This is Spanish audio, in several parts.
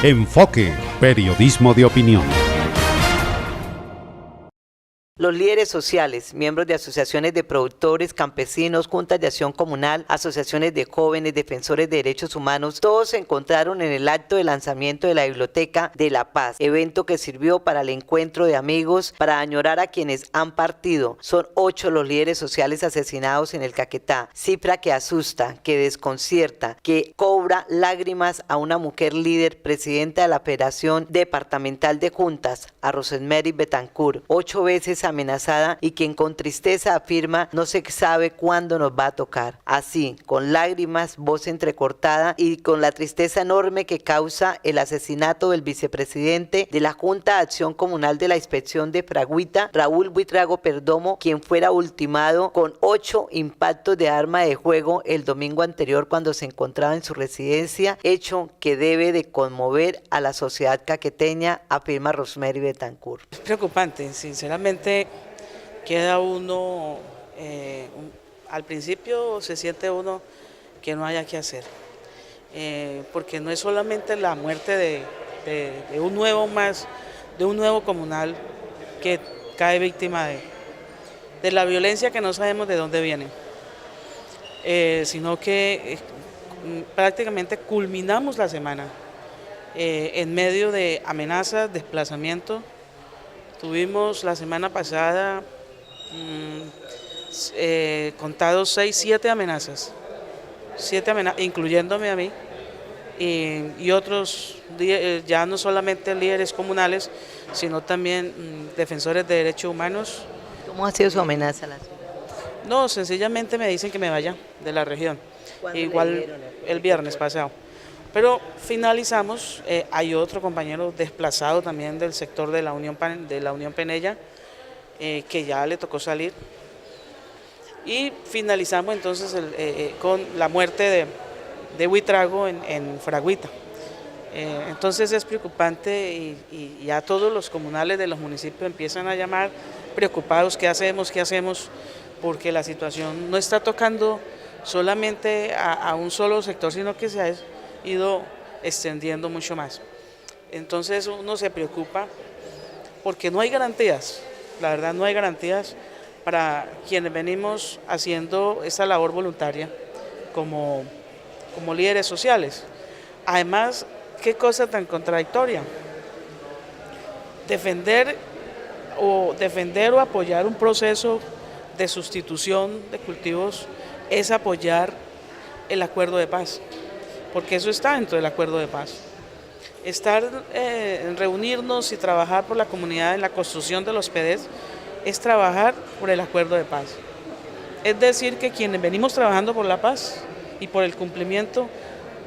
Enfoque, periodismo de opinión. Los líderes sociales, miembros de asociaciones de productores, campesinos, juntas de acción comunal, asociaciones de jóvenes, defensores de derechos humanos, todos se encontraron en el acto de lanzamiento de la Biblioteca de la Paz, evento que sirvió para el encuentro de amigos, para añorar a quienes han partido. Son 8 los líderes sociales asesinados en el Caquetá, cifra que asusta, que desconcierta, que cobra lágrimas a una mujer líder, presidenta de la Federación Departamental de Juntas, a Rosemary Betancourt, 8 veces amenazada y quien con tristeza afirma no se sabe cuándo nos va a tocar. Así, con lágrimas, voz entrecortada y con la tristeza enorme que causa el asesinato del vicepresidente de la Junta de Acción Comunal de la Inspección de Fragüita, Raúl Buitrago Perdomo, quien fuera ultimado con 8 impactos de arma de fuego el domingo anterior cuando se encontraba en su residencia, hecho que debe de conmover a la sociedad caqueteña, afirma Rosemary Betancourt. Es preocupante, sinceramente queda uno, al principio se siente uno que no haya que hacer, porque no es solamente la muerte de un nuevo comunal que cae víctima de la violencia que no sabemos de dónde viene, sino que prácticamente culminamos la semana en medio de amenazas, desplazamiento. Tuvimos la semana pasada contados 7 amenazas, incluyéndome a mí y otros, ya no solamente líderes comunales, sino también defensores de derechos humanos. ¿Cómo ha sido su amenaza a la ciudad? No, sencillamente me dicen que me vaya de la región, igual el viernes pasado. Pero finalizamos, hay otro compañero desplazado también del sector de la Unión Penella, que ya le tocó salir. Y finalizamos entonces con la muerte de Buitrago en Fragüita. Entonces es preocupante y ya todos los comunales de los municipios empiezan a llamar preocupados, ¿qué hacemos? ¿Qué hacemos? Porque la situación no está tocando solamente a un solo sector, sino que se ha ido extendiendo mucho más. Entonces uno se preocupa porque no hay garantías, la verdad no hay garantías para quienes venimos haciendo esta labor voluntaria como líderes sociales. Además, qué cosa tan contradictoria, defender o apoyar un proceso de sustitución de cultivos es apoyar el acuerdo de paz, porque eso está dentro del acuerdo de paz. Reunirnos y trabajar por la comunidad en la construcción de los PDs es trabajar por el acuerdo de paz. Es decir, que quienes venimos trabajando por la paz y por el cumplimiento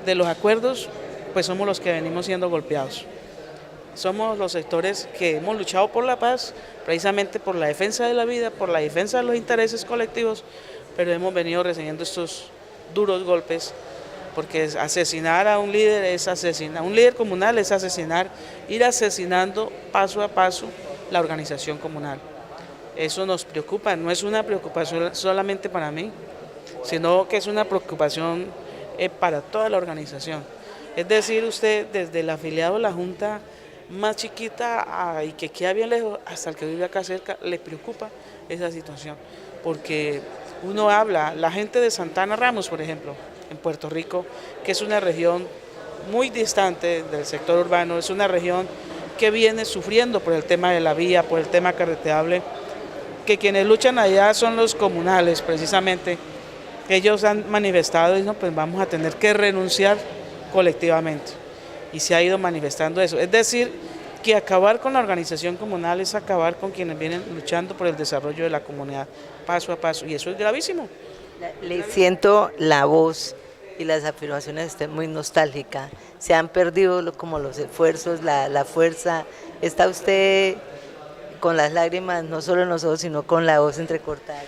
de los acuerdos, pues somos los que venimos siendo golpeados. Somos los sectores que hemos luchado por la paz, precisamente por la defensa de la vida, por la defensa de los intereses colectivos, pero hemos venido recibiendo estos duros golpes, porque asesinar a un líder es asesinar, un líder comunal es asesinar, ir asesinando paso a paso la organización comunal. Eso nos preocupa, no es una preocupación solamente para mí, sino que es una preocupación para toda la organización. Es decir, usted desde el afiliado a la Junta más chiquita y que queda bien lejos, hasta el que vive acá cerca, le preocupa esa situación, porque uno habla, la gente de Santana Ramos, por ejemplo, en Puerto Rico, que es una región muy distante del sector urbano, es una región que viene sufriendo por el tema de la vía, por el tema carreteable, que quienes luchan allá son los comunales precisamente, ellos han manifestado y no, pues vamos a tener que renunciar colectivamente, y se ha ido manifestando eso, es decir, que acabar con la organización comunal es acabar con quienes vienen luchando por el desarrollo de la comunidad paso a paso, y eso es gravísimo. Le siento la voz y las afirmaciones están muy nostálgicas, se han perdido como los esfuerzos, la fuerza, está usted con las lágrimas no solo en los ojos sino con la voz entrecortada.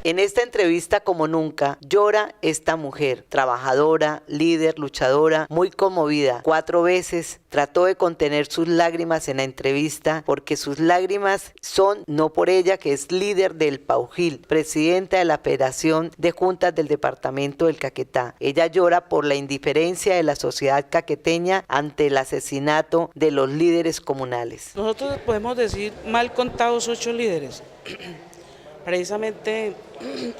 En esta entrevista, como nunca, llora esta mujer, trabajadora, líder, luchadora, muy conmovida. 4 veces trató de contener sus lágrimas en la entrevista, porque sus lágrimas son no por ella, que es líder del Paujil, presidenta de la Federación de Juntas del Departamento del Caquetá. Ella llora por la indiferencia de la sociedad caqueteña ante el asesinato de los líderes comunales. Nosotros podemos decir mal contados 8 líderes. Precisamente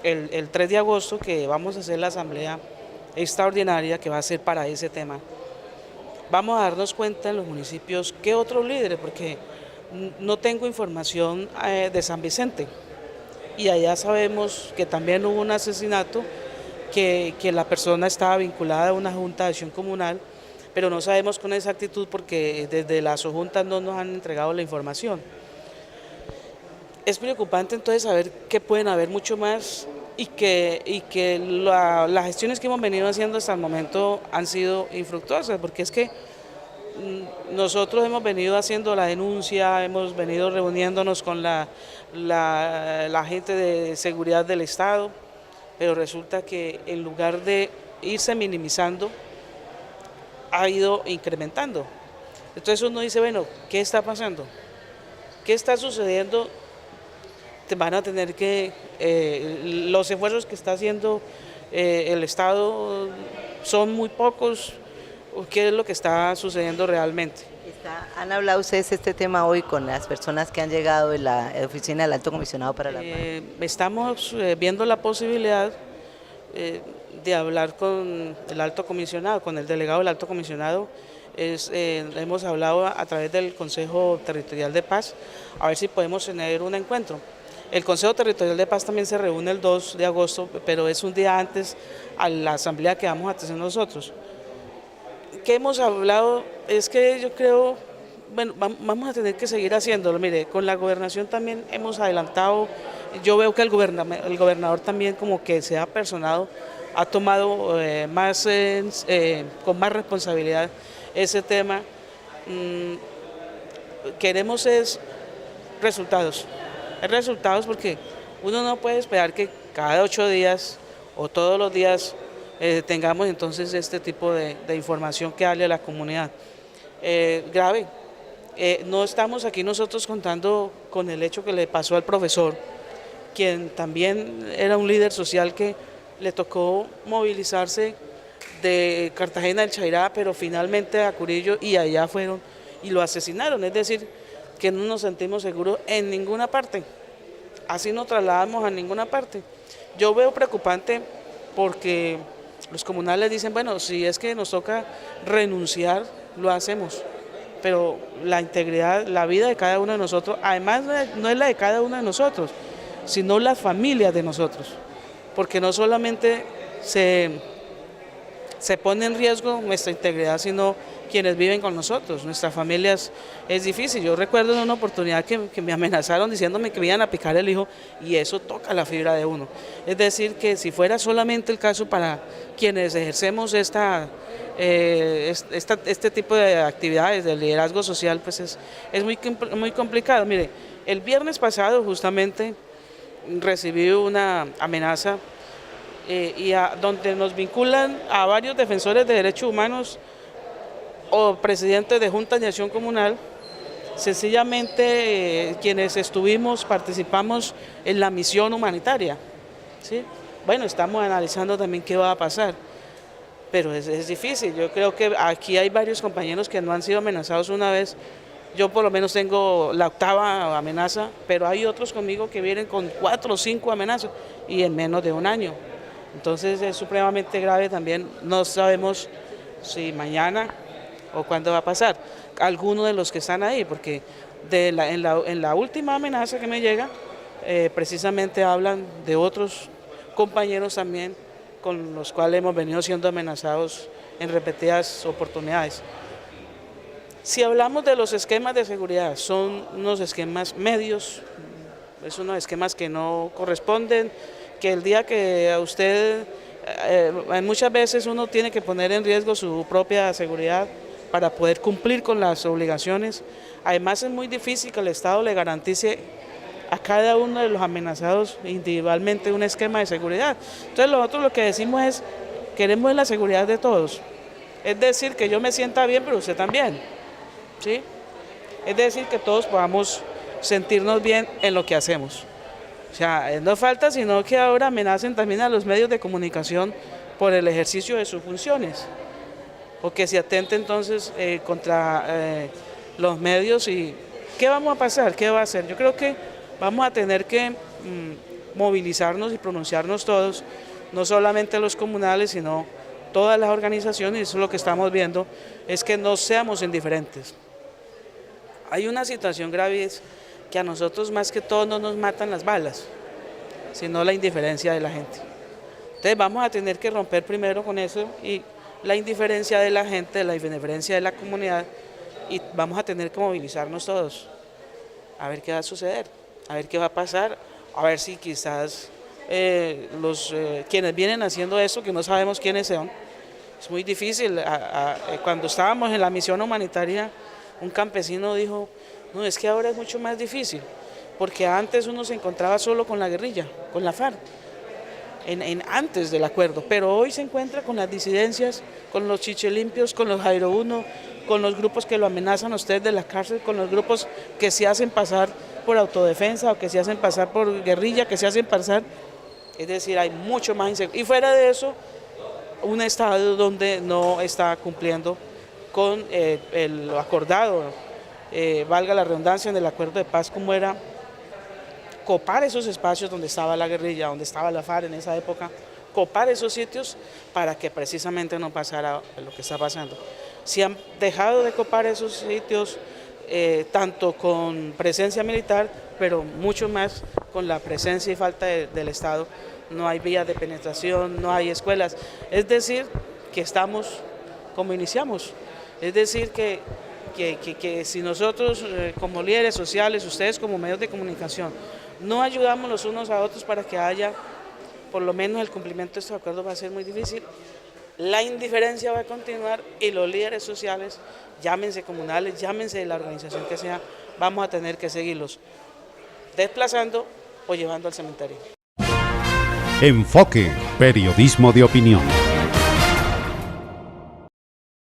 el 3 de agosto que vamos a hacer la asamblea extraordinaria que va a ser para ese tema, vamos a darnos cuenta en los municipios qué otros líderes, porque no tengo información de San Vicente y allá sabemos que también hubo un asesinato, que la persona estaba vinculada a una junta de acción comunal, pero no sabemos con exactitud porque desde las juntas no nos han entregado la información. Es preocupante entonces saber que pueden haber mucho más y que las gestiones que hemos venido haciendo hasta el momento han sido infructuosas, porque es que nosotros hemos venido haciendo la denuncia, hemos venido reuniéndonos con la gente de seguridad del Estado, pero resulta que en lugar de irse minimizando, ha ido incrementando. Entonces uno dice, bueno, ¿qué está pasando? ¿Qué está sucediendo? Van a tener que, los esfuerzos que está haciendo el Estado son muy pocos. ¿Qué es lo que está sucediendo realmente? ¿Han hablado ustedes este tema hoy con las personas que han llegado de la oficina del Alto Comisionado para la Paz? Estamos viendo la posibilidad de hablar con el Alto Comisionado, con el delegado del Alto Comisionado. Hemos hablado a través del Consejo Territorial de Paz, a ver si podemos tener un encuentro. El Consejo Territorial de Paz también se reúne el 2 de agosto, pero es un día antes a la asamblea que vamos a hacer nosotros. ¿Qué hemos hablado? Es que yo creo, bueno, vamos a tener que seguir haciéndolo. Mire, con la gobernación también hemos adelantado, yo veo que el gobernador también como que se ha personado, ha tomado con más responsabilidad ese tema. Queremos resultados porque uno no puede esperar que cada 8 días o todos los días tengamos entonces este tipo de información que hable a la comunidad. Grave, no estamos aquí nosotros contando con el hecho que le pasó al profesor, quien también era un líder social que le tocó movilizarse de Cartagena del Chairá, pero finalmente a Curillo, y allá fueron y lo asesinaron. Es decir, que no nos sentimos seguros en ninguna parte, así nos trasladamos a ninguna parte. Yo veo preocupante porque los comunales dicen, bueno, si es que nos toca renunciar, lo hacemos, pero la integridad, la vida de cada uno de nosotros, además no es la de cada uno de nosotros, sino las familias de nosotros, porque no solamente se pone en riesgo nuestra integridad, sino quienes viven con nosotros, nuestras familias. Es difícil. Yo recuerdo en una oportunidad que me amenazaron diciéndome que me iban a picar el hijo, y eso toca la fibra de uno. Es decir, que si fuera solamente el caso para quienes ejercemos este tipo de actividades de liderazgo social, pues es muy complicado. Mire, el viernes pasado justamente recibí una amenaza donde nos vinculan a varios defensores de derechos humanos o presidentes de juntas de acción comunal, sencillamente quienes participamos en la misión humanitaria, ¿sí? Bueno, estamos analizando también qué va a pasar, pero es difícil. Yo creo que aquí hay varios compañeros que no han sido amenazados una vez. Yo por lo menos tengo la 8ª amenaza, pero hay otros conmigo que vienen con 4 o 5 amenazas y en menos de un año. Entonces es supremamente grave también. No sabemos si mañana o cuándo va a pasar. Algunos de los que están ahí, porque en la última amenaza que me llega, precisamente hablan de otros compañeros también con los cuales hemos venido siendo amenazados en repetidas oportunidades. Si hablamos de los esquemas de seguridad, son unos esquemas medios, es unos esquemas que no corresponden, que el día que a usted, muchas veces uno tiene que poner en riesgo su propia seguridad para poder cumplir con las obligaciones. Además es muy difícil que el Estado le garantice a cada uno de los amenazados individualmente un esquema de seguridad. Entonces nosotros lo que decimos es, queremos la seguridad de todos. Es decir, que yo me sienta bien, pero usted también, ¿sí? Es decir, que todos podamos sentirnos bien en lo que hacemos. O sea, no falta sino que ahora amenacen también a los medios de comunicación por el ejercicio de sus funciones, o que se atente entonces contra los medios. ¿Y qué vamos a pasar? ¿Qué va a hacer? Yo creo que vamos a tener que movilizarnos y pronunciarnos todos, no solamente los comunales, sino todas las organizaciones, y eso es lo que estamos viendo, es que no seamos indiferentes. Hay una situación grave, es que a nosotros más que todo no nos matan las balas, sino la indiferencia de la gente. Entonces vamos a tener que romper primero con eso, y la indiferencia de la gente, la indiferencia de la comunidad, y vamos a tener que movilizarnos todos, a ver qué va a suceder, a ver qué va a pasar, a ver si quizás quienes vienen haciendo eso, que no sabemos quiénes son, es muy difícil. Cuando estábamos en la misión humanitaria, un campesino dijo, no, es que ahora es mucho más difícil, porque antes uno se encontraba solo con la guerrilla, con la FARC, antes del acuerdo, pero hoy se encuentra con las disidencias, con los chichelimpios, con los Jairo 1, con los grupos que lo amenazan a usted de la cárcel, con los grupos que se hacen pasar por autodefensa o que se hacen pasar por guerrilla, que se hacen pasar, es decir, hay mucho más inseguridad. Y fuera de eso, un Estado donde no está cumpliendo con lo acordado, valga la redundancia, en el acuerdo de paz, como era copar esos espacios donde estaba la guerrilla, donde estaba la FARC en esa época, copar esos sitios para que precisamente no pasara lo que está pasando. Si han dejado de copar esos sitios, tanto con presencia militar, pero mucho más con la presencia y falta del Estado, no hay vías de penetración, no hay escuelas, es decir, que estamos como iniciamos, es decir, que si nosotros como líderes sociales, ustedes como medios de comunicación, no ayudamos los unos a otros para que haya por lo menos el cumplimiento de estos acuerdos, va a ser muy difícil. La indiferencia va a continuar y los líderes sociales, llámense comunales, llámense de la organización que sea, vamos a tener que seguirlos desplazando o llevando al cementerio. Enfoque, periodismo de opinión.